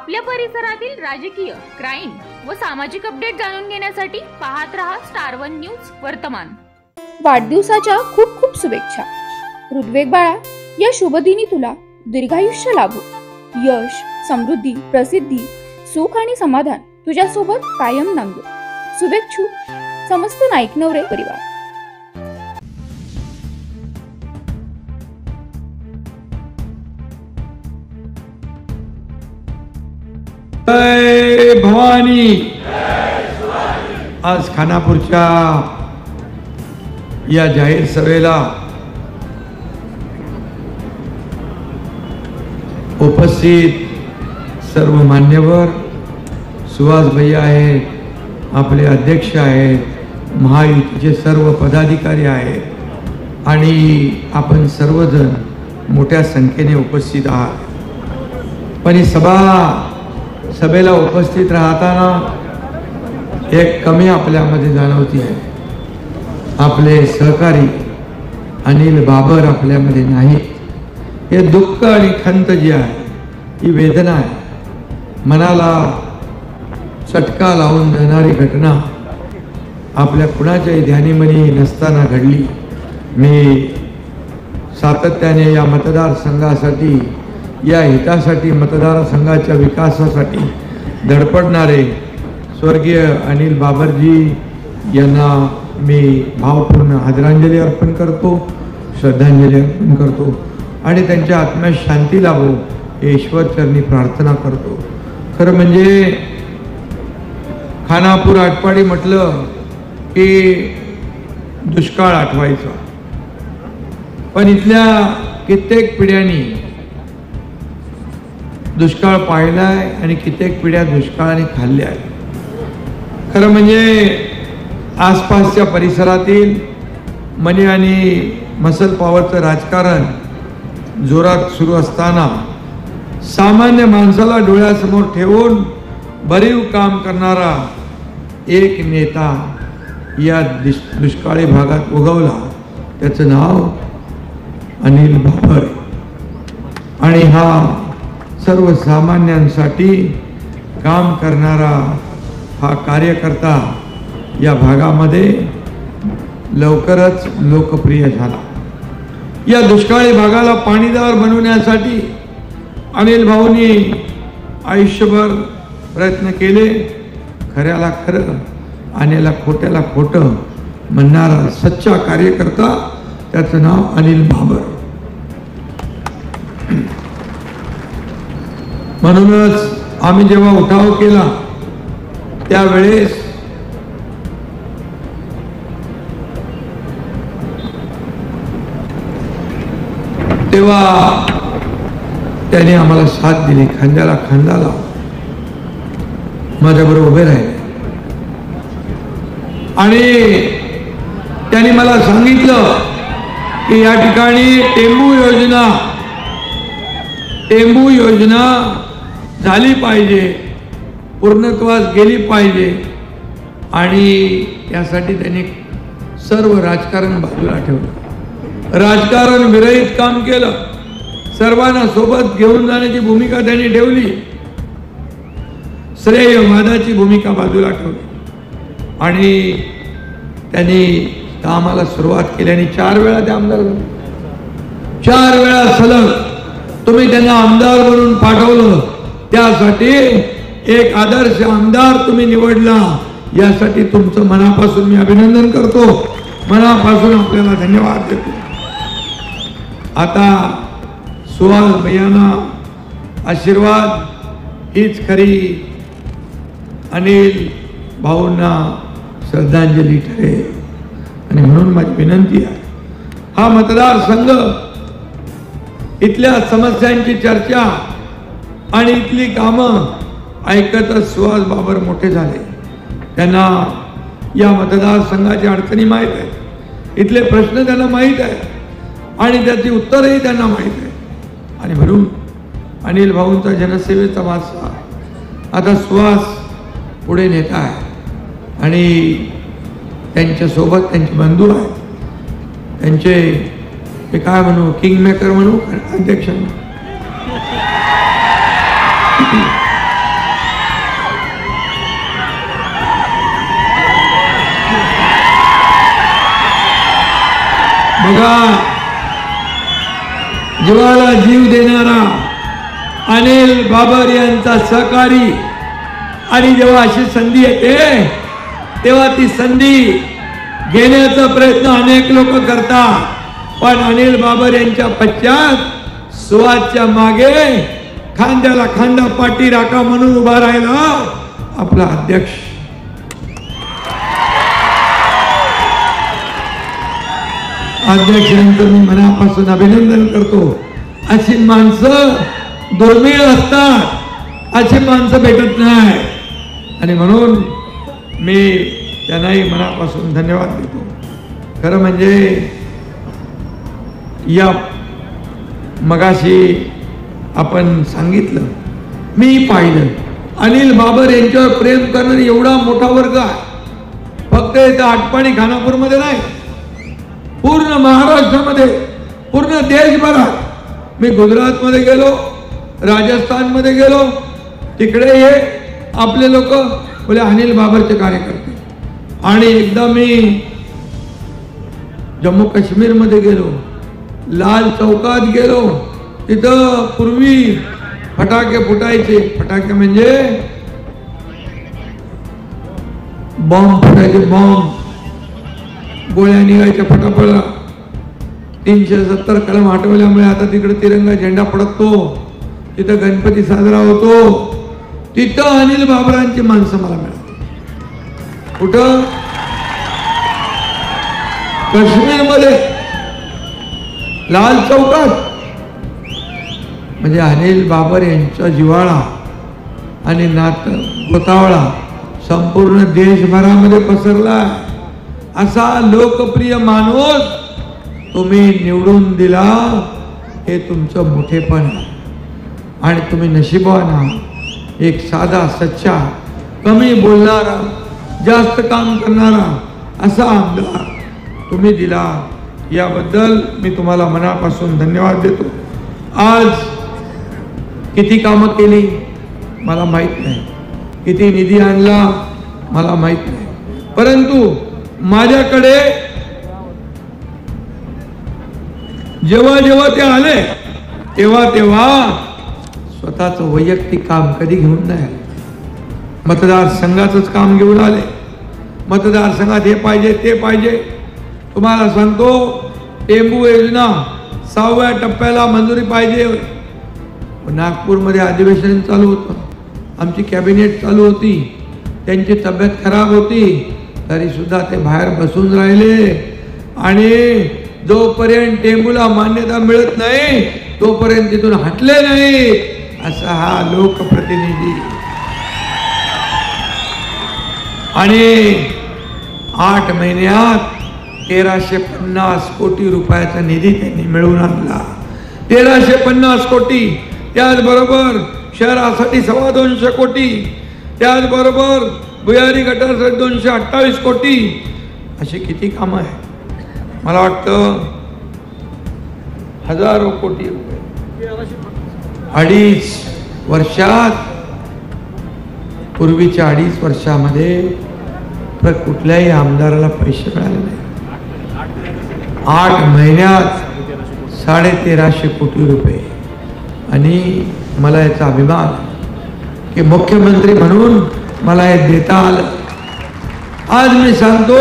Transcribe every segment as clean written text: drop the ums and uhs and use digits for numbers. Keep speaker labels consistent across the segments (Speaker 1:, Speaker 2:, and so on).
Speaker 1: आपल्या परिसरातील राजकीय, क्राईम व सामाजिक अपडेट जाणून घेण्यासाठी पाहत रहा स्टार वन न्यूज वर्तमान।
Speaker 2: वाढदिवसाच्या खूप खूप शुभेच्छा। ऋग्वेद बाळा, या शुभदिनी तुला दीर्घायुष्य लाभो। यश, समृद्धी, प्रसिद्धी, सुख आणि समाधान तुझ्या सोबत कायम नांदो। शुभेच्छू समस्त नाईक नवरे परिवार।
Speaker 3: जय भवानी। आज खानापूरच्या या जाहीर सभेला उपस्थित सर्व मान्यवर, सुहास भैया आहेत, आपले अध्यक्ष आहेत, महायुतीचे सर्व पदाधिकारी आहेत आणि आपण सर्वजण मोठ्या संख्येने उपस्थित आहात। पण ही सभेला उपस्थित राहताना एक कमी आपल्यामध्ये जाणवती आहे। आपले सहकारी अनिल बाबर आपल्यामध्ये नाही। हे दुःख आणि खंत जी आहे, ही वेदना आहे, मनाला चटका लावून जाणारी घटना आपल्या कुणाच्याही ध्यानीमनी नसताना घडली। मी सातत्याने या मतदारसंघासाठी, या हितासाठी, मतदारसंघाच्या विकासासाठी धडपडणारे स्वर्गीय अनिल बाबरजी यांना मी भावपूर्ण आदरांजली अर्पण करतो, श्रद्धांजली अर्पण करतो आणि त्यांच्या आत्म्यास शांती लाभो हे ईश्वरचरणी प्रार्थना करतो। खरं म्हणजे खानापूर आटपाडी म्हटलं की दुष्काळ आठवायचा, पण इथल्या कित्येक पिढ्यांनी दुष्काळ पाहिलाय आणि कित्येक पिढ्या दुष्काळाने खाल्ल्या आहेत। खरं म्हणजे आसपासच्या परिसरातील मनी आणि मसल पॉवरचं राजकारण जोरात सुरू असताना सामान्य माणसाला डोळ्यासमोर ठेवून भरीव काम करणारा एक नेता या दुष्काळी भागात उगवला। त्याचं नाव अनिल बाबर आणि हा सर्वसामान्यांसाठी काम करणारा हा कार्यकर्ता या भागामध्ये लवकरच लोकप्रिय झाला। या दुष्काळी भागाला पाणीदार बनवण्यासाठी अनिल भाऊंनी आयुष्यभर प्रयत्न केले। खऱ्याला खरं, आणेला खोट्याला खोटं म्हणणारा सच्चा कार्यकर्ता, त्याचं नाव अनिल बाबर। म्हणूनच आम्ही जेव्हा उठाव केला त्यावेळेस तेव्हा त्याने आम्हाला साथ दिली, खांद्याला खांदा लावून माझ्याबरोबर उभे राहिले आणि त्यांनी मला सांगितलं की या ठिकाणी टेंबू योजना झाली पाहिजे, पूर्णत्वास गेली पाहिजे आणि यासाठी त्यांनी सर्व राजकारण बाजूला ठेवलं, राजकारण विरहित काम केलं, सर्वांना सोबत घेऊन जाण्याची भूमिका त्यांनी ठेवली, श्रेयवादाची भूमिका बाजूला ठेवली आणि त्यांनी कामाला सुरुवात केली आणि 4 वेळा ते आमदार झाले। 4 वेळा सलग तुम्ही त्यांना आमदार म्हणून पाठवलं, त्यासाठी एक आदर्श आमदार तुम्ही निवडला, यासाठी तुमचं मनापासून मी अभिनंदन करतो, मनापासून आपल्याला धन्यवाद देतो। आता सुहास भैयांना आशीर्वाद हीच खरी अनिल भाऊंना श्रद्धांजली ठरेल आणि म्हणून माझी विनंती आहे, हा मतदारसंघ इथल्या समस्यांची चर्चा आणि इथली कामं ऐकतच सुहास बाबर मोठे झाले। त्यांना या मतदारसंघाच्या अडचणी माहीत आहेत, इथले प्रश्न त्यांना माहीत आहेत आणि त्याची उत्तरही त्यांना माहीत आहे आणि म्हणून अनिल भाऊंचा जनसेवेचा वारसा आता सुहास पुढे नेता आहे आणि त्यांच्यासोबत त्यांचे बंधू आहेत, त्यांचे मी काय म्हणू, किंग मेकर म्हणू, अध्यक्ष बघा, जीवाला जीव देणारा अनिल बाबर यांचा सहकारी, आणि जेव्हा अशी संधी येते तेव्हा ती संधी घेण्याचा प्रयत्न अनेक लोक करतात, पण अनिल बाबर यांच्या पश्चात सुवासच्या मागे खांद्याला खांदा पाठी राखा म्हणून उभा राहिला आपला अध्यक्ष. अध्यक्षांचं मी मनापासून अभिनंदन करतो. अशी माणसं दुर्मिळ असतात, अशी माणसं भेटत नाही, आणि म्हणून मी त्यांनाही मनापासून धन्यवाद देतो. खरं म्हणजे या मगाशी आपण सांगितलं, मी पाहिलं अनिल बाबर यांच्यावर प्रेम करणारा एवढा मोठा वर्ग आहे. फक्त इथं आटपाडी खानापूरमध्ये नाही, पूर्ण महाराष्ट्रामध्ये, पूर्ण देशभरात. मी गुजरातमध्ये गेलो, राजस्थानमध्ये गेलो, तिकडे हे आपले लोक बोले अनिल बाबरचे कार्यकर्ते. आणि एकदा मी जम्मू काश्मीरमध्ये गेलो, लाल चौकात गेलो, तिथं पूर्वी फटाके फुटायचे. फटाके म्हणजे बॉम्ब फुटायचे, बॉम्ब, गोळ्या निघायच्या फटाफट. 370 कलम हटवल्यामुळे आता तिकडे तिरंगा झेंडा फडकतो, तिथं गणपती साजरा होतो. तिथं अनिल बाबरांची माणसं मला मिळाली. कुठं? काश्मीरमध्ये, लाल चौकात. म्हणजे अनिल बाबर यांचा जिव्हाळा आणि नातं गोतावळा संपूर्ण देशभरामध्ये पसरला. असा लोकप्रिय माणूस तुम्ही निवडून दिला, हे तुमचं मोठेपण आहे. आणि तुम्ही नशीबवान आहात, एक साधा सच्चा, कमी बोलणारा, जास्त काम करणारा असा आमदार तुम्ही दिला. याबद्दल मी तुम्हाला मनापासून धन्यवाद देतो. आज किती कामं केली मला माहित नाही, किती निधी आणला मला माहित नाही, परंतु माझ्याकडे जेव्हा जेव्हा ते आले तेव्हा तेव्हा स्वतःचं वैयक्तिक काम कधी घेऊन नाही आले. मतदारसंघाचंच काम घेऊन आले. मतदारसंघात हे पाहिजे ते पाहिजे. तुम्हाला सांगतो, टेंबू योजना 6व्या टप्प्याला मंजुरी पाहिजे. नागपूरमध्ये अधिवेशन चालू होतं, आमची कॅबिनेट चालू होती, त्यांची तब्येत खराब होती, तरी सुद्धा ते बाहेर बसून राहिले. आणि जोपर्यंत टेंबूला मान्यता मिळत नाही तोपर्यंत तिथून हटले नाही. असा हा लोकप्रतिनिधी. आणि 8 महिन्यात 1350 कोटी रुपयाचा निधी त्यांनी मिळवून आणला. 1350 कोटी. त्याचबरोबर शहरासाठी 225 कोटी, त्याचबरोबर भुयारी गटारसाठी 228 कोटी. अशी किती कामं आहे. मला वाटतं हजारो कोटी रुपये 2.5 वर्षात, पूर्वीच्या 2.5 वर्षामध्ये कुठल्याही आमदाराला पैसे मिळाले नाही. 8 महिन्यात 1350 कोटी रुपये. आणि मला याचा अभिमान की मुख्यमंत्री म्हणून मला हे देता आलं. आज मी सांगतो,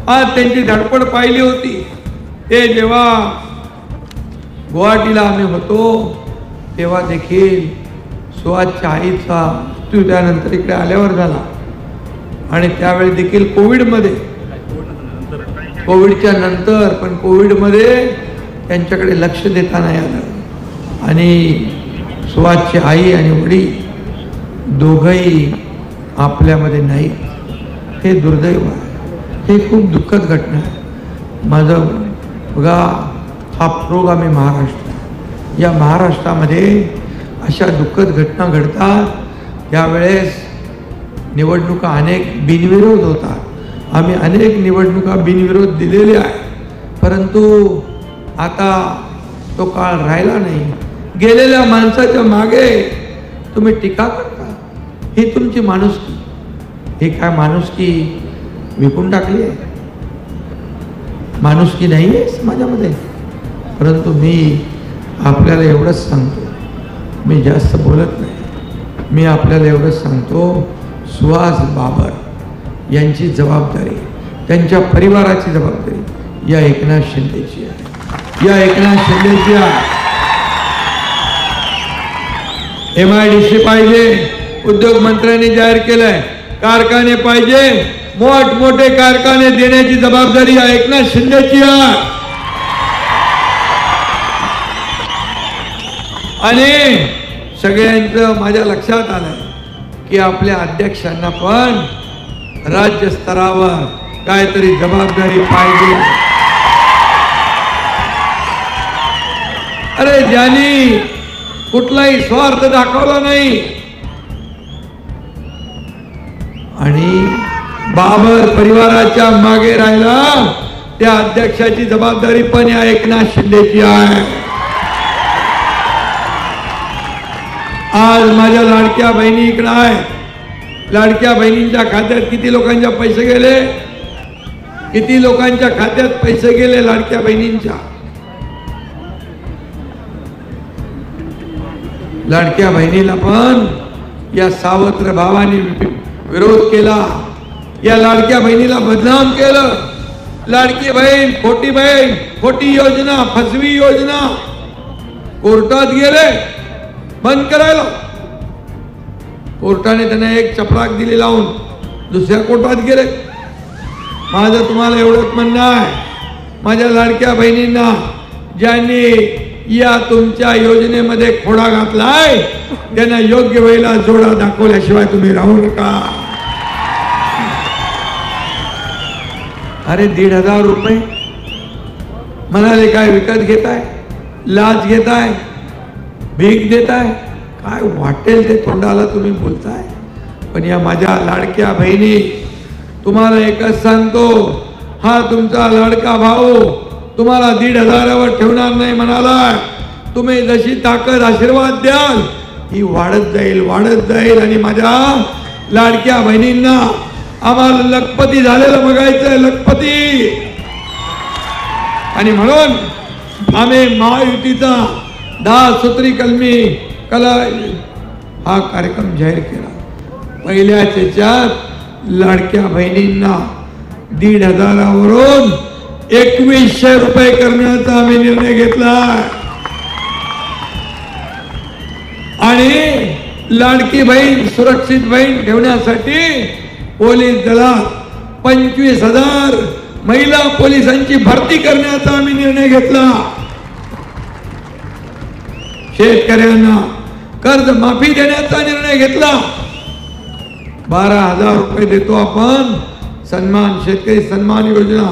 Speaker 3: आज त्यांची धडपड पाहिली होती. ते जेव्हा गुवाहाटीला आम्ही होतो तेव्हा देखील सुहासच्या आईचा मृत्यू त्यानंतर इकडे आल्यावर झाला. आणि त्यावेळी देखील कोविडच्या नंतर, पण कोविडमध्ये त्यांच्याकडे लक्ष देता नाही आलं. आणि सुहासची आई आणि वडील दोघंही आपल्यामध्ये नाही. हे दुर्दैव आहे. हे खूप दुःखद घटना आहे. माझं बघा, हा प्रोग्राम आहे महाराष्ट्र. या महाराष्ट्रामध्ये अशा दुःखद घटना घडतात. त्यावेळेस निवडणुका अनेक बिनविरोध होतात. आम्ही अनेक निवडणुका बिनविरोध दिलेल्या आहे, परंतु आता तो काळ राहिला नाही. गेलेल्या माणसाच्या मागे तुम्ही टीका करता. ही तुमची माणुसकी. हे काय माणुसकी विकून टाकली आहे. माणुसकी नाही आहे समाजामध्ये. परंतु मी आपल्याला एवढंच सांगतो, मी जास्त बोलत नाही, मी आपल्याला एवढंच सांगतो, सुहास बाबर यांची जबाबदारी, त्यांच्या परिवाराची जबाबदारी या एकनाथ शिंदेची आहे, या एकनाथ शिंदेची आहे. MIDC पाहिजे, उद्योग मंत्र्यांनी जाहीर केलंय, कारखाने पाहिजे, मोठमोठे कारखाने देण्याची जबाबदारी या एकनाथ शिंदेची आहे. आणि सगळ्यांचं माझ्या लक्षात आलंय की आपल्या अध्यक्षांना पण राज्य स्तरावर काहीतरी जबाबदारी पाहिजे. अरे ज्यांनी कुठलाही स्वार्थ दाखवला नाही आणि बाबर परिवाराच्या मागे राहिला, त्या अध्यक्षाची जबाबदारी पण या एकनाथ शिंदेची आहे. आज माझ्या लाडक्या बहिणी इकडे आहेत, लाडक्या बहिणींच्या खात्यात किती लोकांच्या पैसे गेले, किती लोकांच्या खात्यात पैसे गेले लाडक्या बहिणींच्या. लाडक्या बहिणीला पण या सावत्र भावाने विरोध केला, या लाडक्या बहिणीला बदनाम केलं. लाडकी बहीण, खोटी योजना, फसवी योजना, कोर्टात गेले बंद करायला. कोर्टाने त्यांना एक चपराक दिली लावून, दुसऱ्या कोर्टात गेले. माझं तुम्हाला एवढंच म्हणणं आहे, माझ्या लाडक्या बहिणींना ज्यांनी या तुमच्या योजनेमध्ये खोडा घातलाय त्यांना योग्य वेळेला जोडा दाखवल्याशिवाय तुम्ही राहू नका. अरे 1,500 रुपये म्हणाले काय विकत घेताय, लाच घेताय, भीक देताय, काय वाटेल ते तोंडाला तुम्ही बोलताय. पण या माझ्या लाडक्या बहिणी, तुम्हाला एकच सांगतो, हा तुमचा लाडका भाऊ तुम्हाला 1,500वर ठेवणार नाही म्हणाला. तुम्ही जशी ताकद आशीर्वाद द्याल ही वाढत जाईल आणि माझ्या लाडक्या बहिणींना आम्हाला लखपती झालेलं बघायचंय, लखपती. आणि म्हणून आम्ही महायुतीचा 10 सूत्री कलमी हा कार्यक्रम जाहीर केला. पहिल्याच याच्यात लाडक्या बहिणींना 1,500वरून 2,100 रुपये करण्याचा आम्ही निर्णय घेतला. आणि लाडकी बहीण, सुरक्षित बहीण ठेवण्यासाठी पोलीस दलात 25,000 महिला पोलिसांची भरती करण्याचा आम्ही निर्णय घेतला. शेतकऱ्यांना कर्ज माफी देण्याचा निर्णय घेतला. 12,000 रुपये देतो आपण सन्मान, शेतकरी सन्मान योजना,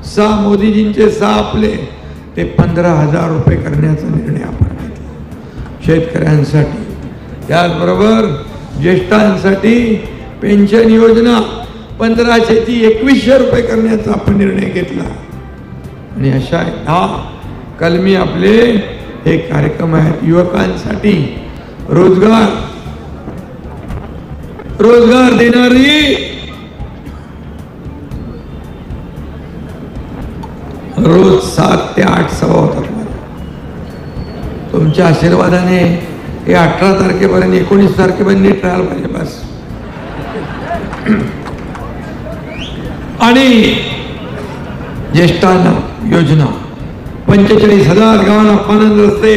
Speaker 3: 6 मोदीजींचे 6 आपले, ते 15,000 रुपये करण्याचा निर्णय आपण घेतला शेतकऱ्यांसाठी. त्याचबरोबर ज्येष्ठांसाठी पेन्शन योजना 1500 ती 2,100 रुपये करण्याचा आपण निर्णय घेतला. आणि अशा 10 कलमी आपले हे कार्यक्रम आहेत. युवकांसाठी रोजगार देणारी रोज 7 ते 8 सभा होतात. तुमच्या आशीर्वादाने हे 18 तारखेपर्यंत 19 तारखेपर्यंत नीट राहायला पाहिजे बस. आणि ज्येष्ठांना योजना 45,000 गावांना पाणंद रस्ते,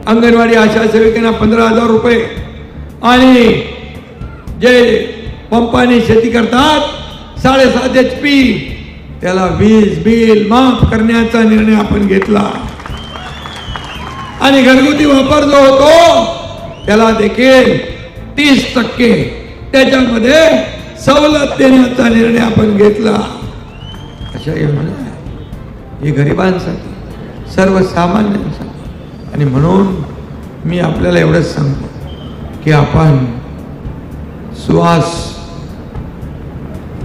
Speaker 3: अंगणवाडी आशा सेविकांना 15,000 रुपये, आणि जे पंपाने शेती करतात 7.5 HP त्याला वीज बिल माफ करण्याचा निर्णय आपण घेतला. आणि घरगुती वापर जो होतो त्याला देखील 30% त्याच्यामध्ये सवलत देण्याचा निर्णय आपण घेतला. अशा योजना हे गरिबांसाठी, सर्वसामान्यांसाठी. आणि म्हणून मी आपल्याला एवढंच सांगतो की आपण सुहास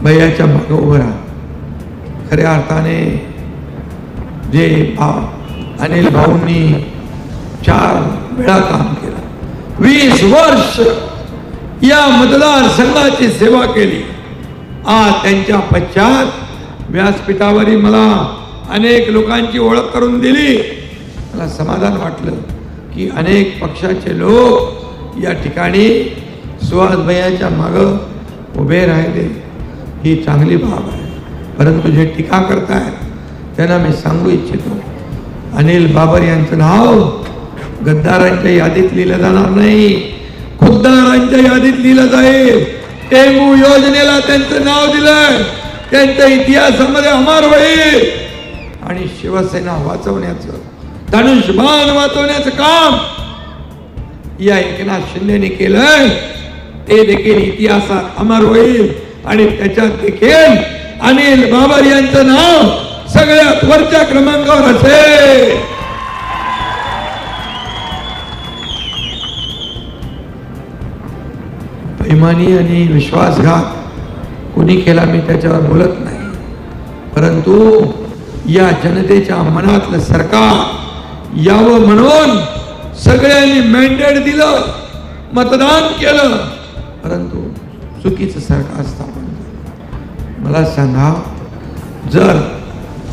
Speaker 3: भैयाच्या मागे उभं राहा. खऱ्या अर्थाने जे अनिल भाऊंनी 4 वेळा काम केलं, 20 वर्ष या मतदारसंघाची सेवा केली. आज त्यांच्या पश्चात व्यासपीठावरील मला अनेक लोकांची ओळख करून दिली. मला समाधान वाटलं की अनेक पक्षाचे लोक या ठिकाणी सुहास भैयाच्या मागं उभे राहिले. ही चांगली बाब आहे. परंतु जे टीका करतायत त्यांना मी सांगू इच्छितो, अनिल बाबर यांचं नाव गद्दारांच्या यादीत लिहिलं जाणार नाही, खुद्दारांच्या यादीत लिहिलं जाईल. टेंबू योजनेला त्यांचं नाव दिलंय, त्यांच्या इतिहासामध्ये अमर होईल. आणि शिवसेना वाचवण्याचं, धनुष्यबाण वाचवण्याचं काम या एकनाथ शिंदेने केलंय. ते देखील इतिहासात अमर होईल आणि त्याच्यात देखील अनिल बाबर यांचं नाव सगळ्यात वरच्या क्रमांकावर असेल. बेईमानी आणि विश्वासघात कोणी केला मी त्याच्यावर बोलत नाही, परंतु या जनतेच्या मनातलं सरकार यावं म्हणून सगळ्यांनी मॅन्डेट दिलं, मतदान केलं, परंतु चुकीचं सरकार स्थापन झालं. मला सांगा, जर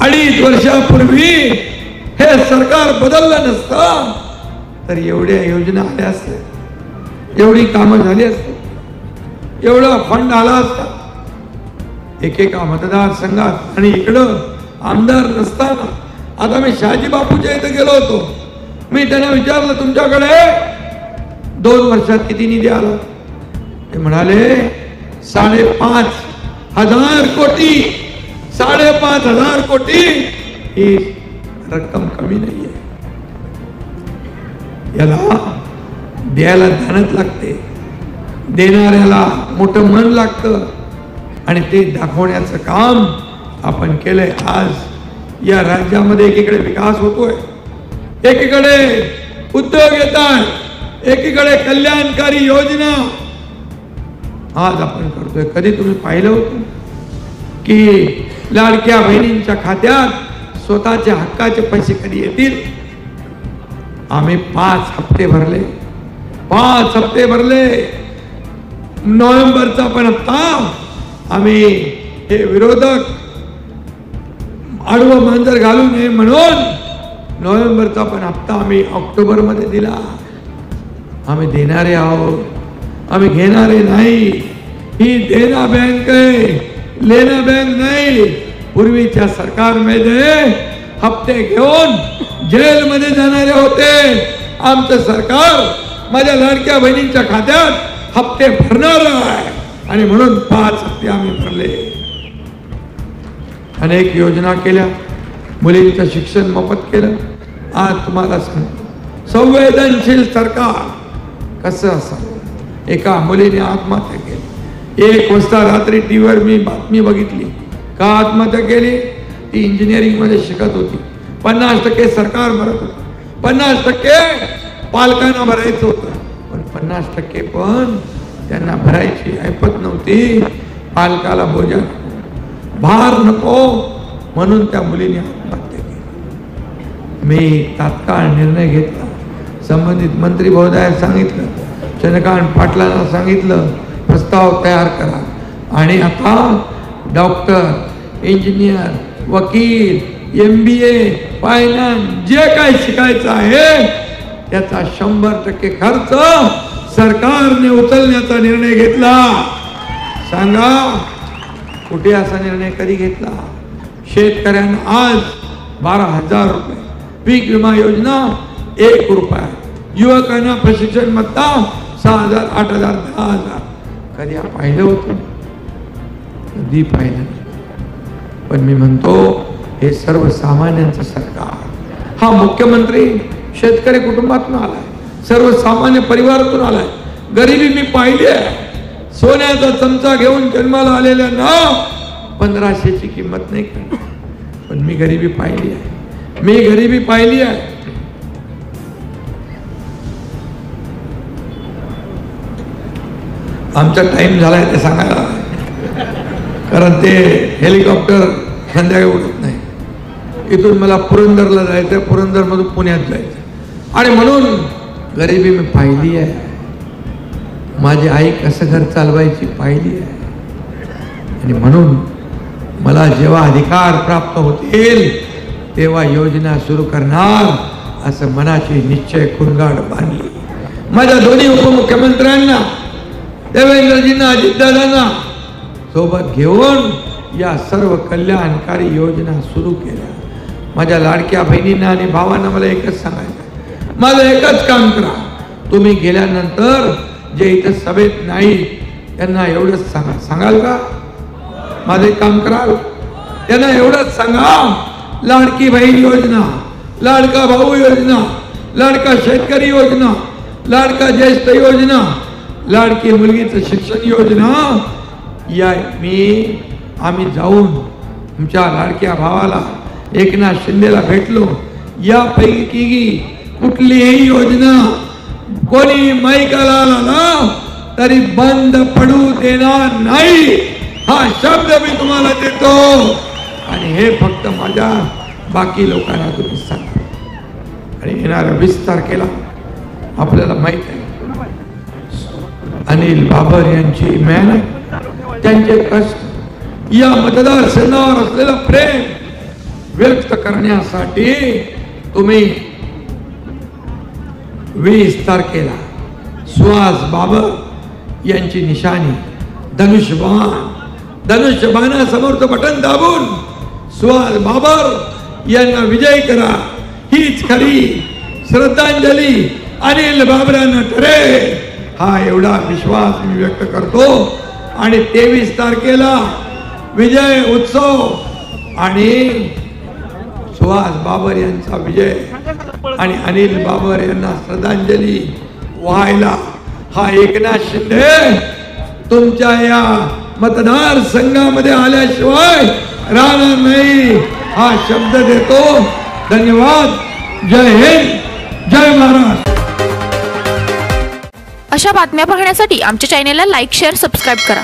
Speaker 3: 2.5 वर्षापूर्वी हे सरकार बदललं नसतं तर एवढ्या योजना आल्या असत्या, एवढी कामं झाली असती, एवढा फंड आला असता. एकेका मतदारसंघात आणि इकडं आमदार नसताना, आता मी शहाजी बापूच्या इथं गेलो होतो, मी त्यांना विचारलं तुमच्याकडे 2 वर्षात किती निधी आला? ते म्हणाले 5,500 कोटी. 5,500 कोटी ही रक्कम कमी नाहीये. याला द्यायला ध्यानात लागते, देणाऱ्याला मोठं मन लागतं आणि ते दाखवण्याचं काम आपण केलंय. आज या राज्यामध्ये एकीकडे विकास होतोय, एकीकडे उद्योग येत आहेत, एकीकडे कल्याणकारी योजना आज आपण करतोय. कधी तुम्ही पाहिलं होतं की लाडक्या बहिणींच्या खात्यात स्वतःच्या हक्काचे पैसे कधी येतील? आम्ही 5 हप्ते भरले, 5 हप्ते भरले. नोव्हेंबरचा पण हप्ता आम्ही, हे विरोधक आडवं मांजर घालू नये म्हणून नोव्हेंबरचा पण हप्ता आम्ही ऑक्टोबर मध्ये दिला. आम्ही देणारे आहोत, आम्ही घेणारे नाही. ही देना बँक आहे, लेना बँक नाही. पूर्वीच्या सरकारमध्ये हप्ते घेऊन जेलमध्ये जाणारे होते. आमचं सरकार माझ्या लाडक्या बहिणींच्या खात्यात हप्ते भरणार आहे आणि म्हणून 5 हप्ते आम्ही भरले. अनेक योजना केल्या, मुलींचं शिक्षण मोफत केलं. आज तुम्हाला सांगतो, संवेदनशील सरकार कसं असावं. एका मुलीने आत्महत्या केली. 1 वाजता रात्री टीव्हीवर मी बातमी बघितली. का आत्महत्या केली? ती इंजिनिअरिंग मध्ये शिकत होती. 50% सरकार भरत होतं, 50% पालकांना भरायचं होतं, पण 50% पण त्यांना भरायची ऐपत नव्हती. पालकाला बोजा नको, भार नको, म्हणून त्या मुलीने आत्महत्या केली. मी तात्काळ निर्णय घेतला. संबंधित मंत्री महोदयाला सांगितलं, चंद्रकांत पाटलांना सांगितलं, प्रस्ताव तयार करा आणि आता डॉक्टर, इंजिनियर, वकील, MBA, फायनान्स जे काही शिकायचं आहे त्याचा 100% खर्च सरकारने उचलण्याचा निर्णय घेतला. सांगा कुठे असा निर्णय कधी घेतला? शेतकऱ्यांना आज 12,000 रुपये, पीक विमा योजना 1 रुपया, युवकांना प्रशिक्षण भत्ता 6,000, 8,000, 10,000. कधी पाहिलं होतं? कधी पाहिलं नाही. पण मी म्हणतो हे सर्वसामान्यांचं सरकार. हा मुख्यमंत्री शेतकरी कुटुंबातून आलाय, सर्वसामान्य परिवारातून आलाय. गरिबी मी पाहिली आहे. सोन्याचा चमचा घेऊन जन्माला आलेल्या ना 1500ची किंमत नाही करणार, पण मी गरिबी पाहिली आहे. मी गरिबी पाहिली आहे. आमचा टाइम झालाय ते सांगायला, कारण ते हेलिकॉप्टर संध्याकाळी उडत नाही. इथून मला पुरंदरला जायचं, पुरंदर मधून पुण्यात जायचं, आणि म्हणून गरिबी मी पाहिली आहे. माझी आई कसं घर चालवायची पाहिली आहे. आणि म्हणून मला जेव्हा अधिकार प्राप्त होतील तेव्हा योजना सुरू करणार असं मनाची निश्चय कुरघाड बांधली. माझ्या दोन्ही उपमुख्यमंत्र्यांना, देवेंद्रजींना, अजितदादांना सोबत घेऊन या सर्व कल्याणकारी योजना सुरू केल्या. माझ्या लाडक्या बहिणींना आणि भावांना मला एकच सांगायचं, माझं एकच काम करा. तुम्ही गेल्यानंतर जे इथं सभेत नाही त्यांना एवढंच सांगा. सांगाल का? माझं एक काम कराल, त्यांना एवढंच सांगा, लाडकी बहीण योजना, लाडका भाऊ योजना, लाडका शेतकरी योजना, लाडका ज्येष्ठ योजना, लाडकी मुलगीचं शिक्षण योजना, या आम्ही जाऊन तुमच्या लाडक्या भावाला एकनाथ शिंदेला भेटलो. यापैकी कुठलीही योजना कोणी मैकाला आला तरी बंद पडू देणार नाही, हा शब्द मी तुम्हाला देतो. आणि हे फक्त माझ्या बाकी लोकांना तुम्ही सांगा. आणि येणाऱ्या 20 तारखेला आपल्याला माहित आहे अनिल बाबर यांची मेहनत, त्यांचे कष्ट, या मतदारसंघावर असलेलं प्रेम व्यक्त करण्यासाठी तुम्ही 20 तारखेला सुहास बाबर यांची निशाणी धनुष्यबाणासमोरचं बटन दाबून सुहास बाबर यांना विजय करा. हीच खरी श्रद्धांजली अनिल बाबरांना ठरेल, हा एवढा विश्वास मी व्यक्त करतो. आणि 23 तारखेला विजय उत्सव आणि सुहास बाबर यांचा विजय आणि अनिल बाबर यांना श्रद्धांजली व्हायला हा एकनाथ शिंदे तुमच्या या मतदारसंघामध्ये आल्याशिवाय राहणार नाही, हा शब्द देतो. धन्यवाद. जय हिंद, जय महाराष्ट्र.
Speaker 2: अशा बातम्या पाहण्यासाठी आमच्या चॅनेलला लाईक, शेअर, सबस्क्राईब करा.